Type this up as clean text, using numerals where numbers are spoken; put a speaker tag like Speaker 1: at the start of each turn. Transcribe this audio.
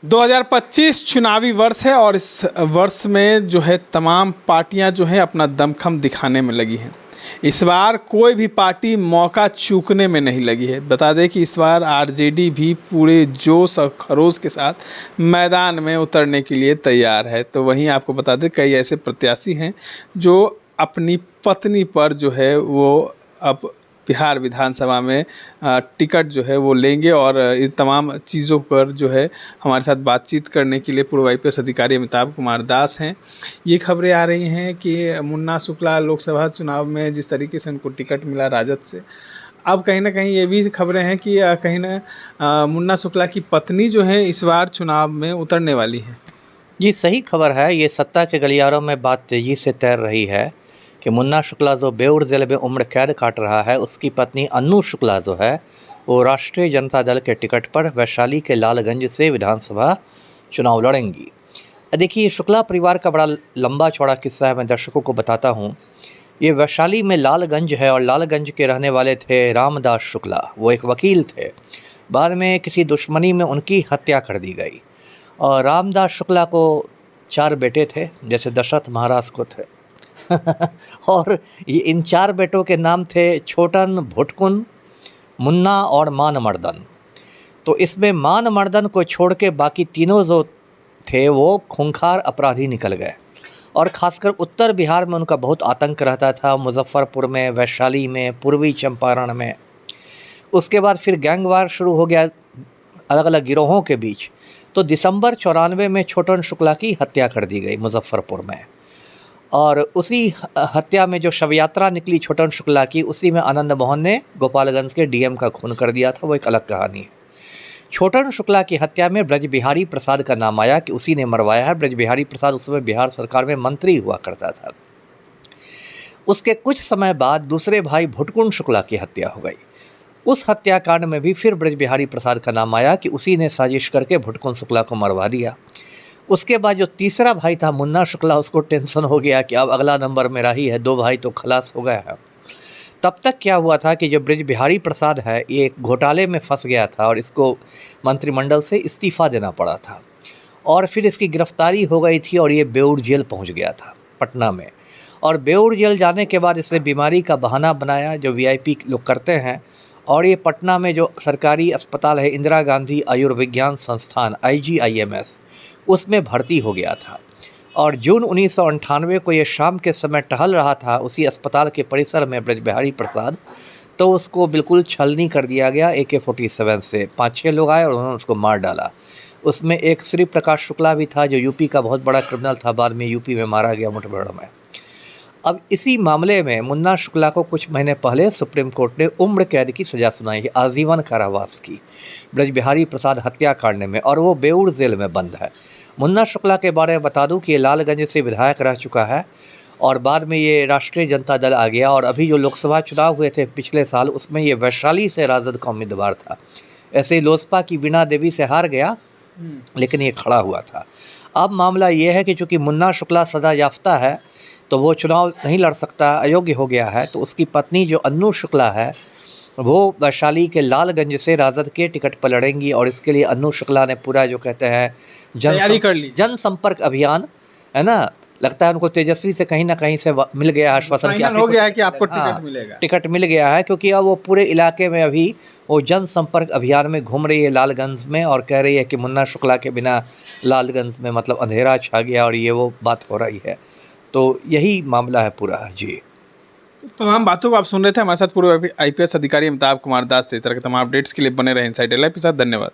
Speaker 1: 2025 चुनावी वर्ष है और इस वर्ष में जो है तमाम पार्टियां जो हैं अपना दमखम दिखाने में लगी हैं। इस बार कोई भी पार्टी मौका चूकने में नहीं लगी है। बता दें कि इस बार आरजेडी भी पूरे जोश और खरोश के साथ मैदान में उतरने के लिए तैयार है। तो वहीं आपको बता दें कई ऐसे प्रत्याशी हैं जो अपनी पत्नी पर जो है वो अब बिहार विधानसभा में टिकट जो है वो लेंगे और इन तमाम चीज़ों पर जो है हमारे साथ बातचीत करने के लिए पूर्व आईपीएस अधिकारी अमिताभ कुमार दास हैं। ये खबरें आ रही हैं कि मुन्ना शुक्ला लोकसभा चुनाव में जिस तरीके से उनको टिकट मिला राजद से, अब कहीं ना कहीं ये भी खबरें हैं कि कहीं ना मुन्ना शुक्ला की पत्नी जो है इस बार चुनाव में उतरने वाली हैं।
Speaker 2: जी सही खबर है। ये सत्ता के गलियारों में बात तेज़ी से तैर रही है कि मुन्ना शुक्ला जो बेऊर जेल में उम्र कैद काट रहा है, उसकी पत्नी अन्नू शुक्ला जो है वो राष्ट्रीय जनता दल के टिकट पर वैशाली के लालगंज से विधानसभा चुनाव लड़ेंगी। देखिए, शुक्ला परिवार का बड़ा लंबा चौड़ा किस्सा है, मैं दर्शकों को बताता हूँ। ये वैशाली में लालगंज है और लालगंज के रहने वाले थे रामदास शुक्ला। वो एक वकील थे। बाद में किसी दुश्मनी में उनकी हत्या कर दी गई और रामदास शुक्ला को 4 बेटे थे, जैसे दशरथ महाराज को थे। और ये इन 4 बेटों के नाम थे छोटन, भुटकुन, मुन्ना और मानमर्दन। तो इसमें मानमर्दन को छोड़ के बाकी तीनों जो थे वो खूंखार अपराधी निकल गए और ख़ासकर उत्तर बिहार में उनका बहुत आतंक रहता था। मुजफ्फरपुर में, वैशाली में, पूर्वी चंपारण में। उसके बाद फिर गैंगवार शुरू हो गया अलग अलग गिरोहों के बीच। तो दिसंबर 94 में छोटन शुक्ला की हत्या कर दी गई मुजफ्फरपुर में और उसी हत्या में जो शव यात्रा निकली छोटन शुक्ला की, उसी में आनंद मोहन ने गोपालगंज के डीएम का खून कर दिया था। वो एक अलग कहानी है। छोटन शुक्ला की हत्या में ब्रज बिहारी प्रसाद का नाम आया कि उसी ने मरवाया है। ब्रज बिहारी प्रसाद उस समय बिहार सरकार में मंत्री हुआ करता था। उसके कुछ समय बाद दूसरे भाई भुटकुन शुक्ला की हत्या हो गई। उस हत्याकांड में भी फिर ब्रज बिहारी प्रसाद का नाम आया कि उसी ने साजिश करके भुटकुन शुक्ला को मरवा दिया। उसके बाद जो तीसरा भाई था मुन्ना शुक्ला, उसको टेंशन हो गया कि अब अगला नंबर मेरा ही है, 2 भाई तो खलास हो गए हैं। तब तक क्या हुआ था कि जो ब्रज बिहारी प्रसाद है ये एक घोटाले में फंस गया था और इसको मंत्रिमंडल से इस्तीफ़ा देना पड़ा था और फिर इसकी गिरफ्तारी हो गई थी और ये बेऊर जेल पहुंच गया था पटना में। और बेऊर जेल जाने के बाद इसने बीमारी का बहाना बनाया जो वीआईपी लोग करते हैं और ये पटना में जो सरकारी अस्पताल है इंदिरा गांधी आयुर्विज्ञान संस्थान IGIMS, उसमें भर्ती हो गया था। और जून 1998 को ये शाम के समय टहल रहा था उसी अस्पताल के परिसर में ब्रज बिहारी प्रसाद, तो उसको बिल्कुल छलनी कर दिया गया AK-47 से। 5-6 लोग आए और उन्होंने उसको मार डाला। उसमें एक श्री प्रकाश शुक्ला भी था जो यूपी का बहुत बड़ा क्रिमिनल था, बाद में यूपी में मारा गया मुठभेड़ में। अब इसी मामले में मुन्ना शुक्ला को कुछ महीने पहले सुप्रीम कोर्ट ने उम्र कैद की सज़ा सुनाई है, आजीवन कारावास की, ब्रज बिहारी प्रसाद हत्याकांड में, और वो बेऊर जेल में बंद है। मुन्ना शुक्ला के बारे में बता दूं कि ये लालगंज से विधायक रह चुका है और बाद में ये राष्ट्रीय जनता दल आ गया और अभी जो लोकसभा चुनाव हुए थे पिछले साल उसमें ये वैशाली से राजद का उम्मीदवार था। ऐसे ही लोजपा की वीणा देवी से हार गया लेकिन ये खड़ा हुआ था। अब मामला ये है कि चूँकि मुन्ना शुक्ला सज़ा याफ्ता है तो वो चुनाव नहीं लड़ सकता, अयोग्य हो गया है। तो उसकी पत्नी जो अन्नू शुक्ला है वो वैशाली के लालगंज से राजद के टिकट पर लड़ेंगी और इसके लिए अन्नू शुक्ला ने पूरा जो कहते हैं
Speaker 1: तैयारी कर ली,
Speaker 2: जनसंपर्क अभियान है ना। लगता है उनको तेजस्वी से कहीं ना कहीं से मिल गया आश्वासन कि
Speaker 1: हो गया है कि आपको टिकट मिलेगा,
Speaker 2: टिकट मिल गया है, क्योंकि अब वो पूरे इलाके में अभी वो जनसंपर्क अभियान में घूम रही है लालगंज में और कह रही है कि मुन्ना शुक्ला के बिना लालगंज में मतलब अंधेरा छा गया और ये वो बात हो रही है। तो यही मामला है पूरा। जी,
Speaker 1: तमाम बातों को आप सुन रहे थे। हमारे साथ पूर्व आईपीएस अधिकारी अमिताभ कुमार दास थे। इस तरह के तमाम अपडेट्स के लिए बने रहे इनसाइड लाइव के साथ। धन्यवाद।